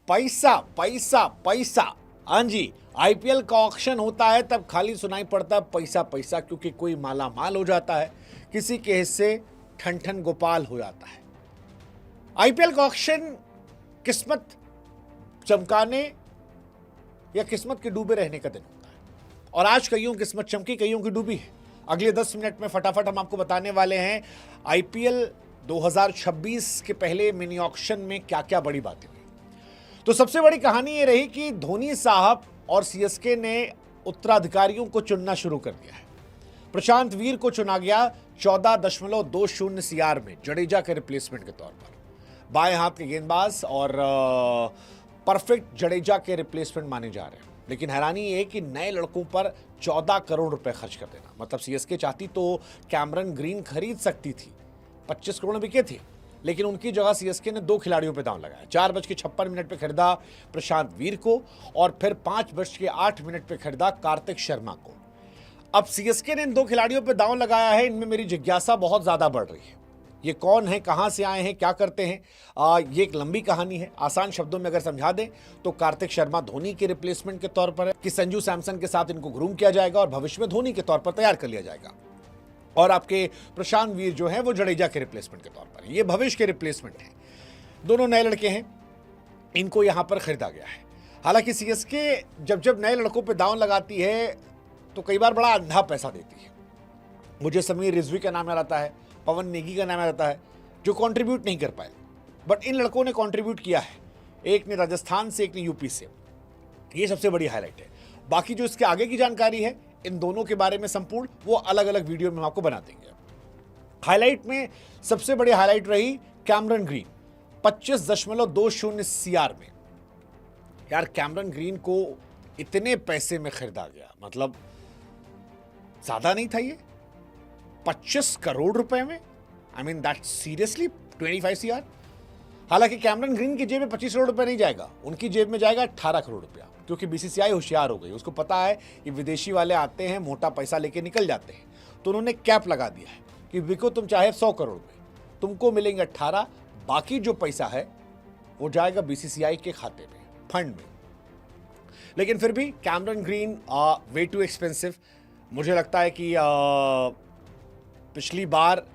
पैसा पैसा पैसा। हाँ जी, आईपीएल का ऑक्शन होता है तब खाली सुनाई पड़ता है पैसा पैसा, क्योंकि कोई माला माल हो जाता है, किसी के हिस्से ठन ठन गोपाल हो जाता है। आईपीएल का ऑक्शन किस्मत चमकाने या किस्मत के डूबे रहने का दिन होता है, और आज कईयों किस्मत चमकी, कईयों की डूबी है। अगले 10 मिनट में फटाफट हम आपको बताने वाले हैं आईपीएल 2026 के पहले मिनी ऑक्शन में क्या क्या बड़ी बातें हुई। तो सबसे बड़ी कहानी ये रही कि धोनी साहब और सीएसके ने उत्तराधिकारियों को चुनना शुरू कर दिया है। प्रशांत वीर को चुना गया 14.20 सीआर में जडेजा के रिप्लेसमेंट के तौर पर। बाएं हाथ के गेंदबाज और परफेक्ट जडेजा के रिप्लेसमेंट माने जा रहे हैं। लेकिन हैरानी ये कि नए लड़कों पर 14 करोड़ रुपए खर्च कर देना, मतलब सीएसके चाहती तो कैमरन ग्रीन खरीद सकती थी, 25 करोड़ बिके थे, लेकिन उनकी जगह सीएसके ने 2 खिलाड़ियों पे दांव लगाया। 4:56 पे खरीदा प्रशांत वीर को और फिर 5:08 पे खरीदा कार्तिक शर्मा को। अब सीएसके ने इन 2 खिलाड़ियों पे दांव लगाया है, इनमें मेरी जिज्ञासा बहुत ज्यादा बढ़ रही है। ये कौन है, कहां से आए हैं, क्या करते हैं, ये एक लंबी कहानी है। आसान शब्दों में अगर समझा दें तो कार्तिक शर्मा धोनी के रिप्लेसमेंट के तौर पर है कि संजू सैमसन के साथ इनको ग्रूम किया जाएगा और भविष्य में धोनी के तौर पर तैयार कर लिया जाएगा। और आपके प्रशांत वीर जो है वो जडेजा के रिप्लेसमेंट के तौर पर है। ये भविष्य के रिप्लेसमेंट है। दोनों नए लड़के हैं, इनको यहां पर खरीदा गया है। हालांकि सीएसके जब जब नए लड़कों पर दांव लगाती है तो कई बार बड़ा अंधा पैसा देती है। मुझे समीर रिजवी का नाम याद आता है, पवन नेगी का नाम आता है, जो कंट्रीब्यूट नहीं कर पाए, बट इन लड़कों ने कंट्रीब्यूट किया है। एक ने राजस्थान से, एक ने यूपी से। ये सबसे बड़ी हाईलाइट है। बाकी जो इसके आगे की जानकारी है इन दोनों के बारे में संपूर्ण, वो अलग अलग वीडियो में हम आपको बना देंगे। हाईलाइट में सबसे बड़ी हाईलाइट रही कैमरन ग्रीन 25.20 सीआर में। यार कैमरन ग्रीन को इतने पैसे में खरीदा गया, मतलब ज्यादा नहीं था ये, 25 करोड़ रुपए में। I mean that seriously 25 CR. हालांकि कैमरन ग्रीन की जेब में 25 करोड़ रुपए नहीं जाएगा, उनकी जेब में जाएगा 18 करोड़ रुपया, क्योंकि बीसीसीआई होशियार हो गई। उसको पता है कि विदेशी वाले आते हैं, मोटा पैसा लेके निकल जाते हैं, तो उन्होंने कैप लगा दिया है कि बिको तुम चाहे 100 करोड़ में, तुमको मिलेंगे 18, बाकी जो पैसा है वो जाएगा बीसीसीआई के खाते में, फंड में। लेकिन फिर भी Cameron green way too expensive. मुझे लगता है कि पिछली बार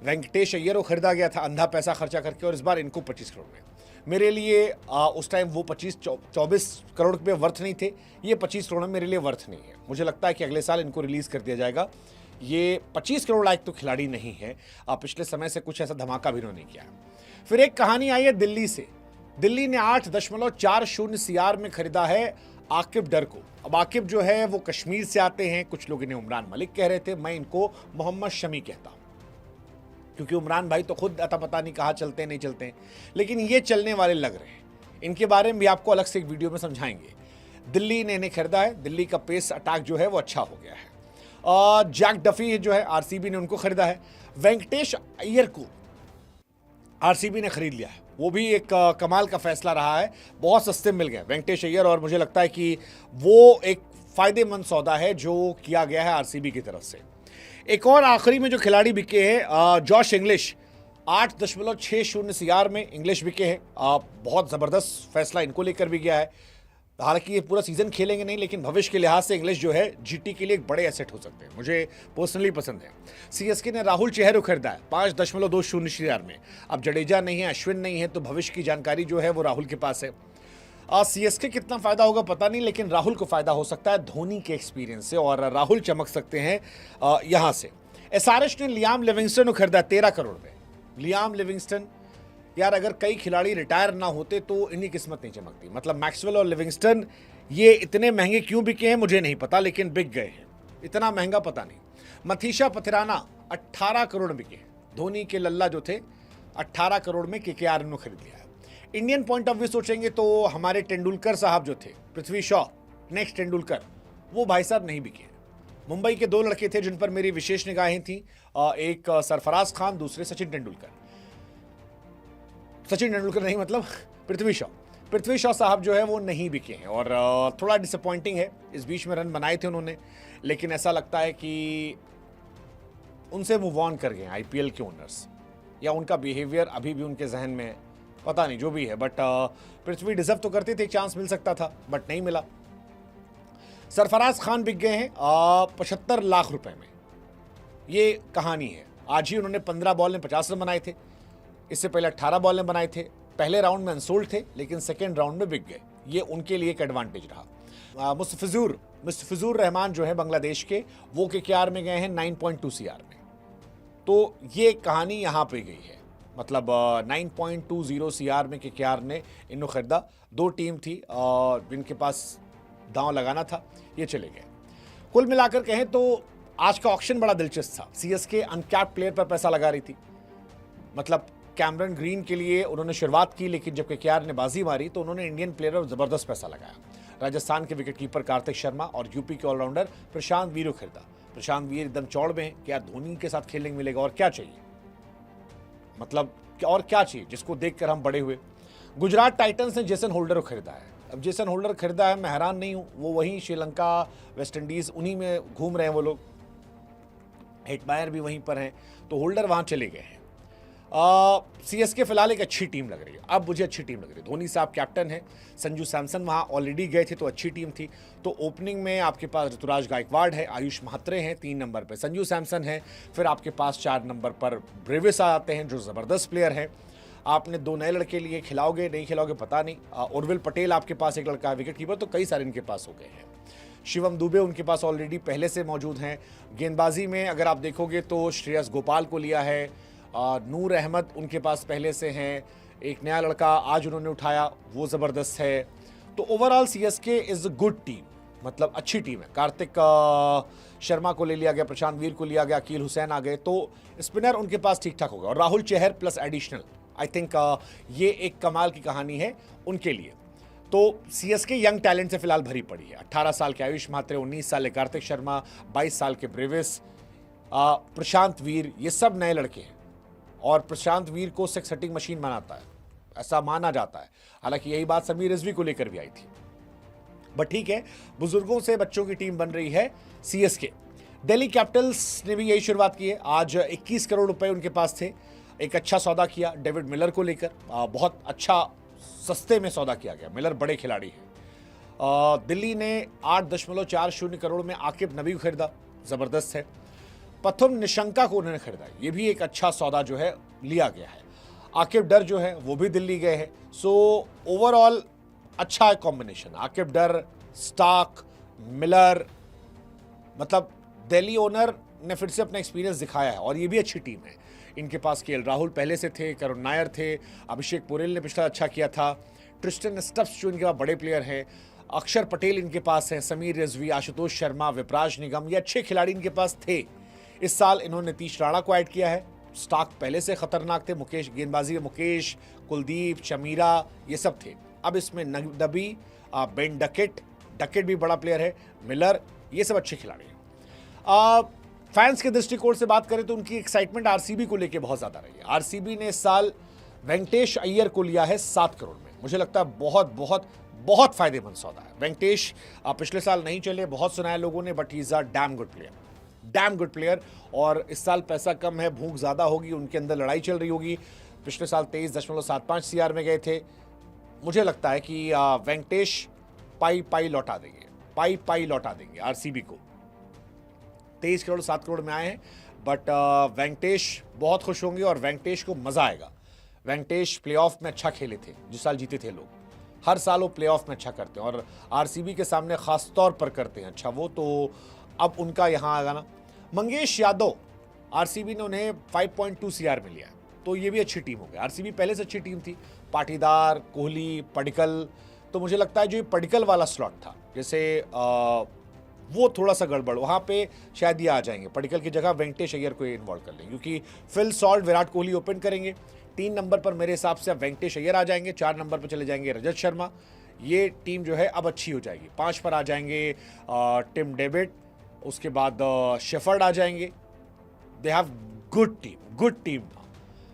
वेंकटेश अय्यर को खरीदा गया था अंधा पैसा खर्चा करके, और इस बार इनको 25 करोड़ में। मेरे लिए उस टाइम वो 24 करोड़ रुपये वर्थ नहीं थे, ये 25 करोड़ मेरे लिए वर्थ नहीं है। मुझे लगता है कि अगले साल इनको रिलीज कर दिया जाएगा। ये 25 करोड़ लायक तो खिलाड़ी नहीं है। पिछले समय से कुछ ऐसा धमाका भी उन्होंने किया। फिर एक कहानी आई है दिल्ली से। दिल्ली ने 8.40 सीआर में खरीदा है आकिब डर को। अब आकिब जो है वो कश्मीर से आते हैं, कुछ लोग इन्हें उमरान मलिक कह रहे थे, मैं इनको मोहम्मद शमी कहता हूं, क्योंकि उमरान भाई तो खुद अता पता नहीं कहाँ चलते हैं, नहीं चलते हैं, लेकिन ये चलने वाले लग रहे हैं। इनके बारे में भी आपको अलग से एक वीडियो में समझाएंगे। दिल्ली ने इन्हें खरीदा है, दिल्ली का पेस अटैक जो है वो अच्छा हो गया है। जैक डफी जो है आरसीबी ने उनको खरीदा है। वेंकटेश अय्यर को आरसीबी ने खरीद लिया है, वो भी एक कमाल का फैसला रहा है। बहुत सस्ते मिल गए वेंकटेश अय्यर, और मुझे लगता है कि वो एक फायदेमंद सौदा है जो किया गया है आरसीबी की तरफ से। एक और आखिरी में जो खिलाड़ी बिके हैं, जॉश इंग्लिश 8.60 सीआर में इंग्लिश बिके हैं। बहुत ज़बरदस्त फैसला इनको लेकर भी गया है। हालांकि ये पूरा सीजन खेलेंगे नहीं, लेकिन भविष्य के लिहाज से इंग्लिश जो है जीटी के लिए एक बड़े एसेट हो सकते हैं, मुझे पर्सनली पसंद है। सीएसके ने राहुल चेहर को खरीदा है 5.20 सीआर में। अब जडेजा नहीं है, अश्विन नहीं है, तो भविष्य की जानकारी जो है वो राहुल के पास है। सीएसके कितना फायदा होगा पता नहीं, लेकिन राहुल को फायदा हो सकता है धोनी के एक्सपीरियंस से, और राहुल चमक सकते हैं यहां से। एसआरएच ने लियाम लिविंगस्टन को खरीदा 13 करोड़ में। लियाम लिविंगस्टन, यार अगर कई खिलाड़ी रिटायर ना होते तो इनकी किस्मत नहीं चमकती। मतलब मैक्सवेल और लिविंगस्टन ये इतने महंगे क्यों बिके हैं मुझे नहीं पता, लेकिन बिक गए हैं। इतना महंगा पता नहीं। मथीशा पथिराना 18 करोड़ बिके। धोनी के लल्ला जो थे 18 करोड़ में केकेआर ने खरीद लिया है। इंडियन पॉइंट ऑफ व्यू सोचेंगे तो हमारे तेंदुलकर साहब जो थे, पृथ्वी शॉ, नेक्स्ट तेंदुलकर, वो भाई साहब नहीं बिके। मुंबई के 2 लड़के थे जिन पर मेरी विशेष निगाहें थी, एक सरफराज खान, दूसरे सचिन तेंदुलकर। सचिन तेंदुलकर नहीं, मतलब पृथ्वी शॉ। पृथ्वी शॉ साहब जो है वो नहीं बिके हैं, और थोड़ा डिसअपॉइंटिंग है। इस बीच में रन बनाए थे उन्होंने, लेकिन ऐसा लगता है कि उनसे मूव ऑन कर गए आईपीएल के ओनर्स, या उनका बिहेवियर अभी भी उनके जहन में पता नहीं जो भी है, बट पृथ्वी डिजर्व तो करती थी, एक चांस मिल सकता था बट नहीं मिला। सरफराज खान बिक गए हैं 75 लाख रुपए में, ये कहानी है। आज ही उन्होंने 15 बॉल में 50 रन बनाए थे, इससे पहले 18 बॉल में बनाए थे। पहले राउंड में अनसोल्ड थे लेकिन सेकेंड राउंड में बिक गए, ये उनके लिए एक एडवांटेज रहा। मुस्तफिजुर रहमान जो है बांग्लादेश के, वो केकेआर में गए हैं 9.2 सीआर में। तो ये कहानी यहाँ पे गई है, मतलब 9.20 सीआर में केकेआर ने इनको खरीदा। 2 टीम थी जिनके पास दांव लगाना था, ये चले गए। कुल मिलाकर कहें तो आज का ऑक्शन बड़ा दिलचस्प था। सीएसके अनकैप्ड प्लेयर पर पैसा लगा रही थी, मतलब कैमरन ग्रीन के लिए उन्होंने शुरुआत की, लेकिन जब केकेआर ने बाजी मारी तो उन्होंने इंडियन प्लेयर पर जबरदस्त पैसा लगाया। राजस्थान के विकेटकीपर कार्तिक शर्मा और यूपी के ऑलराउंडर प्रशांत वीर को खरीदा। प्रशांत वीर एकदम चौड़ में हैं कि यार धोनी के साथ खेलने को मिलेगा और क्या चाहिए, मतलब और क्या चाहिए जिसको देखकर हम बड़े हुए। गुजरात टाइटंस ने जेसन होल्डर को खरीदा है। अब जेसन होल्डर खरीदा है, मैं हैरान नहीं हूं, वो वहीं श्रीलंका, वेस्ट इंडीज उन्हीं में घूम रहे हैं वो लोग, हेटमायर भी वहीं पर हैं, तो होल्डर वहां चले गए हैं। सीएसके फिलहाल एक अच्छी टीम लग रही है, अब मुझे अच्छी टीम लग रही है। धोनी साहब कैप्टन है, संजू सैमसन वहां ऑलरेडी गए थे तो अच्छी टीम थी। तो ओपनिंग में आपके पास ऋतुराज गायकवाड़ है, आयुष महात्रे हैं 3 नंबर पर, संजू सैमसन है, फिर आपके पास 4 नंबर पर ब्रेविस आते हैं जो ज़बरदस्त प्लेयर हैं। आपने 2 नए लड़के लिए, खिलाओगे नहीं खिलाओगे पता नहीं। उर्विल पटेल आपके पास एक लड़का है विकेट कीपर, तो कई सारे इनके पास हो गए हैं। शिवम दुबे उनके पास ऑलरेडी पहले से मौजूद हैं। गेंदबाजी में अगर आप देखोगे तो श्रेयस गोपाल को लिया है, नूर अहमद उनके पास पहले से हैं, एक नया लड़का आज उन्होंने उठाया वो ज़बरदस्त है। तो overall CSK is a good team, मतलब अच्छी टीम है। कार्तिक शर्मा को ले लिया गया, प्रशांत वीर को लिया गया, अकील हुसैन आ गए, तो स्पिनर उनके पास ठीक ठाक होगा। और Rahul Chahar plus additional, I think ये एक कमाल की कहानी है उनके लिए। तो सीएसके यंग टैलेंट से फिलहाल भरी पड़ी है। 18 साल के आयुष महात्रे, 19 साल के कार्तिक शर्मा, 22 साल के ब्रेविस, प्रशांत वीर, ये सब नए लड़के हैं। और प्रशांत वीर को सिक्स हिटिंग मशीन बनाता है, ऐसा माना जाता है। हालांकि यही बात समीर रिजवी को लेकर भी आई थी, बट ठीक है, बुजुर्गों से बच्चों की टीम बन रही है सीएसके। दिल्ली कैपिटल्स ने भी यही शुरुआत की है। आज 21 करोड़ रुपए उनके पास थे, एक अच्छा सौदा किया डेविड मिलर को लेकर, बहुत अच्छा सस्ते में सौदा किया गया। मिलर बड़े खिलाड़ी हैं। दिल्ली ने 8.40 करोड़ में आकिब नबी को खरीदा, जबरदस्त है। प्रथम निशंका को उन्होंने खरीदा, ये भी एक अच्छा सौदा जो है लिया गया है। आकिब डर जो है वो भी दिल्ली गए हैं। सो ओवरऑल अच्छा कॉम्बिनेशन, आकिब डर, स्टार्क, मिलर, मतलब दिल्ली ओनर ने फिर से अपना एक्सपीरियंस दिखाया है और ये भी अच्छी टीम है। इनके पास केएल राहुल पहले से थे, करुण नायर थे, अभिषेक पुरेल ने पिछला अच्छा किया था, ट्रिस्टन स्टफ्स जो इनके पास बड़े प्लेयर हैं, अक्षर पटेल इनके पास हैं, समीर रिजवी, आशुतोष शर्मा, विपराज निगम, ये अच्छे खिलाड़ी इनके पास थे। इस साल इन्होंने नीतीश राणा को ऐड किया है। स्टार्क पहले से खतरनाक थे, मुकेश गेंदबाजी में मुकेश, कुलदीप, शमीरा, ये सब थे। अब इसमें नबी, बेन डकेट भी बड़ा प्लेयर है, मिलर, ये सब अच्छे खिलाड़ी हैं। फैंस के दृष्टिकोण से बात करें तो उनकी एक्साइटमेंट आरसीबी को लेकर बहुत ज़्यादा रही है। आरसीबी ने इस साल वेंकटेश अय्यर को लिया है 7 करोड़ में। मुझे लगता है बहुत बहुत बहुत फायदेमंद सौदा है। वेंकटेश पिछले साल नहीं चले, बहुत सुनाया लोगों ने, but he is a damn good player. और इस साल पैसा कम है, भूख ज़्यादा होगी, उनके अंदर लड़ाई चल रही होगी। पिछले साल 23.75 सीआर में गए थे। मुझे लगता है कि वेंकटेश पाई लौटा देंगे आरसीबी को। 23 करोड़ 7 करोड़ में आए हैं, बट वेंकटेश बहुत खुश होंगे और वेंकटेश को मज़ा आएगा। वेंकटेश प्लेऑफ में अच्छा खेले थे, जिस साल जीते थे लोग, हर साल वो प्लेऑफ में अच्छा करते हैं और आरसीबी के सामने खास तौर पर करते हैं अच्छा वो, तो अब उनका यहाँ आएगा ना। मंगेश यादव, आरसीबी ने उन्हें 5.2 सीआर में लिया, तो ये भी अच्छी टीम हो गई। आरसीबी पहले से अच्छी टीम थी, पाटीदार, कोहली, पडिक्कल, तो मुझे लगता है जो ये पडिक्कल वाला स्लॉट था, जैसे वो थोड़ा सा गड़बड़, वहाँ पे शायद ये आ जाएंगे, पडिक्कल की जगह वेंकटेश अय्यर को इन्वॉल्व कर लेंगे, क्योंकि Phil Salt, Virat Kohli open करेंगे। 3 नंबर पर मेरे हिसाब से अब वेंकटेश अय्यर आ जाएंगे, 4 नंबर पर चले जाएंगे रजत शर्मा। ये टीम जो है अब अच्छी हो जाएगी। 5 पर आ जाएंगे टिम डेविड, उसके बाद शेफर्ड आ जाएंगे। They have good team.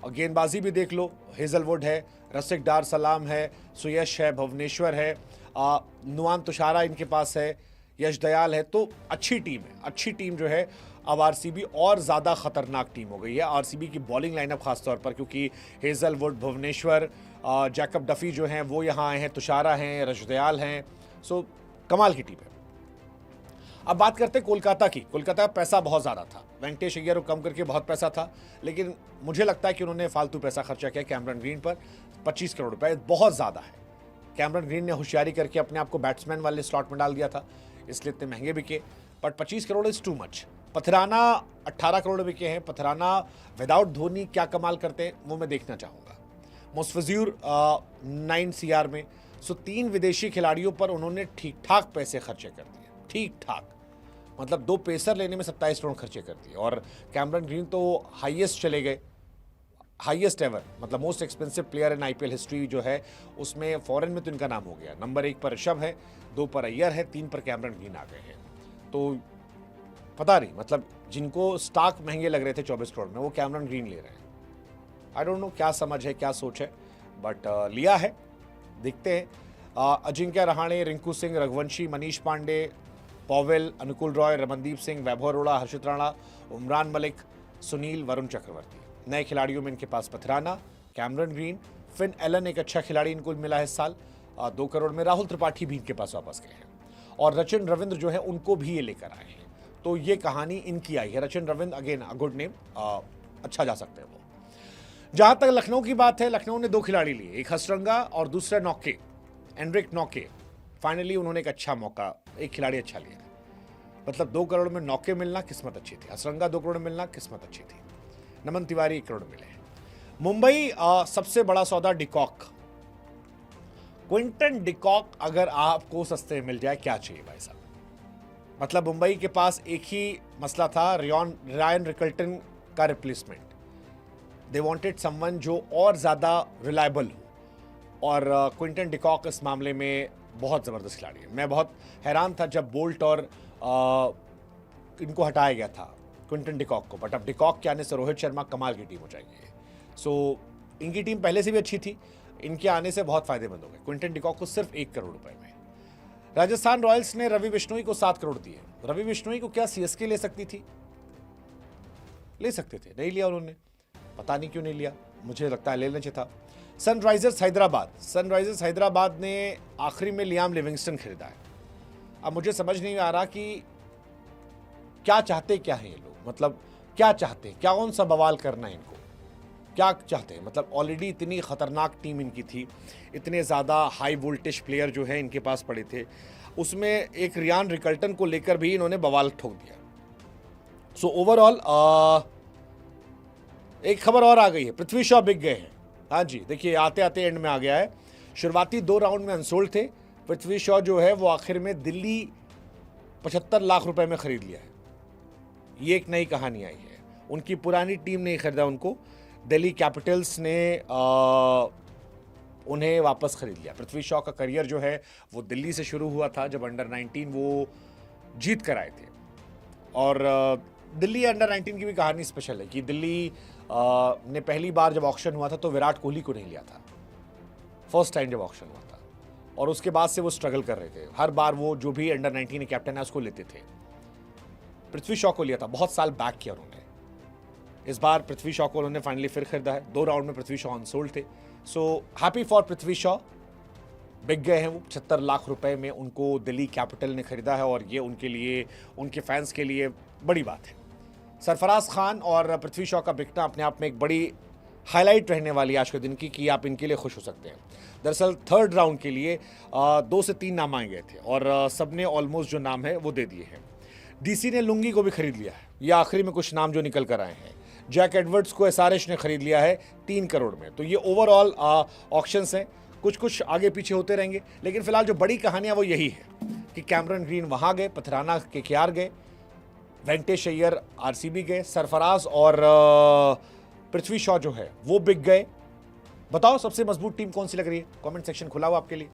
और गेंदबाजी भी देख लो, हेजलवुड है, रसिक डार सलाम है, सुयश है, भुवनेश्वर है, नुआन तुषारा इनके पास है, यश दयाल है, तो अच्छी टीम है। अच्छी टीम जो है अब आरसीबी और ज़्यादा खतरनाक टीम हो गई है। आरसीबी की बॉलिंग लाइनअप खासतौर पर, क्योंकि हेजलवुड, भुवनेश्वर, जैकब डफी जो हैं वो यहाँ आए हैं, तुषारा हैं, रशदयाल हैं। सो कमाल की टीम है। अब बात करते हैं कोलकाता की। कोलकाता का पैसा बहुत ज़्यादा था, वेंकटेश अय्यर को कम करके बहुत पैसा था, लेकिन मुझे लगता है कि उन्होंने फालतू पैसा खर्चा किया कैमरन ग्रीन पर। 25 करोड़ रुपए बहुत ज़्यादा है। कैमरन ग्रीन ने होशियारी करके अपने आप को बैट्समैन वाले स्लॉट में डाल दिया था, इसलिए इतने महंगे बिके। But 25 crore is too much. Pathirana 18 crore बिके हैं। पथराना विदाउट धोनी क्या कमाल करते हैं वो मैं देखना चाहूँगा। मुस्तफिजुर 9 CR में। सो 3 विदेशी खिलाड़ियों पर उन्होंने ठीक ठाक पैसे खर्चे कर दिए, ठीक ठाक। मतलब 2 पेसर लेने में 27 करोड़ खर्चे कर दिए। और कैमरन ग्रीन तो हाईएस्ट चले गए, हाईएस्ट एवर, मतलब most expensive player in IPL history जो है उसमें फॉरेन में तो इनका नाम हो गया। नंबर 1 पर ऋषभ है, 2 पर अय्यर है, 3 पर कैमरन ग्रीन आ गए हैं। तो पता नहीं, मतलब जिनको स्टॉक महंगे लग रहे थे 24 करोड़ में, वो कैमरन ग्रीन ले रहे हैं। आई डोंट नो क्या समझ है, क्या सोच है, बट लिया है, देखते हैं। अजिंक्य रहाणे, रिंकू सिंह, रघुवंशी, मनीष पांडे, पॉवेल, अनुकुल रॉय, रमनदीप सिंह, वैभव अरोड़ा, हर्षित राणा, उमरान मलिक, सुनील, वरुण चक्रवर्ती। नए खिलाड़ियों में इनके पास पथराना, कैमरन ग्रीन, फिन एलन एक अच्छा खिलाड़ी इनको मिला है इस साल 2 करोड़ में। राहुल त्रिपाठी भी इनके पास वापस गए हैं, और रचिन रविंद्र जो है उनको भी ये लेकर आए हैं। तो ये कहानी इनकी आई है। Rachin Ravindra again good name, अच्छा जा सकते हैं वो। जहां तक लखनऊ की बात है, लखनऊ ने 2 खिलाड़ी लिए, एक हसरंगा और दूसरा नौके, एंड्रिक नौके। फाइनली उन्होंने एक अच्छा मौका, एक खिलाड़ी अच्छा लिया। मतलब 2 करोड़ में नौके मिलना किस्मत अच्छी थी, हसरंगा 2 करोड़ में मिलना किस्मत अच्छी थी। नमन तिवारी 1 करोड़ मिले। मुंबई सबसे बड़ा सौदा डिकॉक, क्विंटन डिकॉक अगर आपको सस्ते मिल जाए क्या चाहिए भाई साहब। मतलब मुंबई के पास एक ही मसला था, रायन रिकल्टन का रिप्लेसमेंट। दे वांटेड समवन जो और ज़्यादा रिलायबल हो, और क्विंटन डिकॉक इस मामले में बहुत ज़बरदस्त खिलाड़ी है। मैं बहुत हैरान था जब बोल्ट और इनको हटाया गया था क्विंटन डिकॉक को, बट अब डिकॉक के आने से रोहित शर्मा कमाल की टीम हो जाएगी। सो इनकी टीम पहले से भी अच्छी थी, इनके आने से बहुत फायदेमंद हो गए। क्विंटन डिकॉक को सिर्फ 1 करोड़ रुपए में। राजस्थान रॉयल्स ने रवि बिश्नोई को 7 करोड़ दिए। रवि बिश्नोई को क्या CSK ले सकती थी? ले सकते थे, नहीं लिया उन्होंने, पता नहीं क्यों नहीं लिया, मुझे लगता है ले लेना चाहिए था। सनराइजर्स हैदराबाद ने आखिरी में लियाम लिविंगस्टन खरीदा है। अब मुझे समझ नहीं आ रहा कि क्या चाहते क्या है ये लोग, मतलब क्या चाहते हैं, क्या कौन सा बवाल करना है इनको, क्या चाहते हैं। मतलब ऑलरेडी इतनी खतरनाक टीम इनकी थी, इतने ज़्यादा हाई वोल्टेज प्लेयर जो है इनके पास पड़े थे, उसमें एक रियान रिकल्टन को लेकर भी इन्होंने बवाल ठोक दिया। सो ओवरऑल एक खबर और आ गई है, पृथ्वी शॉ बिक गए हैं। हाँ जी, देखिए आते आते एंड में आ गया है। शुरुआती 2 राउंड में अनसोल्ड थे। पृथ्वी शॉ जो है वो आखिर में दिल्ली 75 लाख रुपए में खरीद लिया है। ये एक नई कहानी आई है, उनकी पुरानी टीम ने खरीदा उनको, दिल्ली कैपिटल्स ने उन्हें वापस खरीद लिया। पृथ्वी शॉ का करियर जो है वो दिल्ली से शुरू हुआ था, जब अंडर 19 वो जीत कर आए थे। और दिल्ली अंडर 19 की भी कहानी स्पेशल है कि दिल्ली ने पहली बार जब ऑक्शन हुआ था तो विराट कोहली को नहीं लिया था, फर्स्ट टाइम जब ऑक्शन हुआ था, और उसके बाद से वो स्ट्रगल कर रहे थे। हर बार वो जो भी अंडर 19 कैप्टन है उसको लेते थे। पृथ्वी शॉ को लिया था, बहुत साल बैक किया उन्होंने। इस बार पृथ्वी शॉ को उन्होंने फाइनली फिर खरीदा है। 2 राउंड में पृथ्वी शॉ अनसोल्ड थे। So happy for Prithvi Shaw, बिक गए हैं वो। 75 लाख रुपए में उनको दिल्ली कैपिटल ने खरीदा है, और ये उनके लिए, उनके फैंस के लिए बड़ी बात है। सरफराज खान और पृथ्वी शॉ का बिकना अपने आप में एक बड़ी हाईलाइट रहने वाली आज के दिन की, कि आप इनके लिए खुश हो सकते हैं। दरअसल 3rd राउंड के लिए 2 से 3 नाम आए गए थे, और सबने ऑलमोस्ट जो नाम है वो दे दिए हैं। DC ने लुंगी को भी खरीद लिया है, ये आखिरी में कुछ नाम जो निकल कर आए हैं। जैक एडवर्ड्स को SRH ने खरीद लिया है 3 करोड़ में। तो ये ओवरऑल ऑक्शंस हैं, कुछ कुछ आगे पीछे होते रहेंगे, लेकिन फिलहाल जो बड़ी कहानियां वो यही है कि कैमरन ग्रीन वहां गए, पथराना KKR गए, वेंकटेश अय्यर RCB गए, सरफराज और पृथ्वी शॉ जो है वो बिक गए। बताओ सबसे मजबूत टीम कौन सी लग रही है? कमेंट सेक्शन खुला हुआ आपके लिए।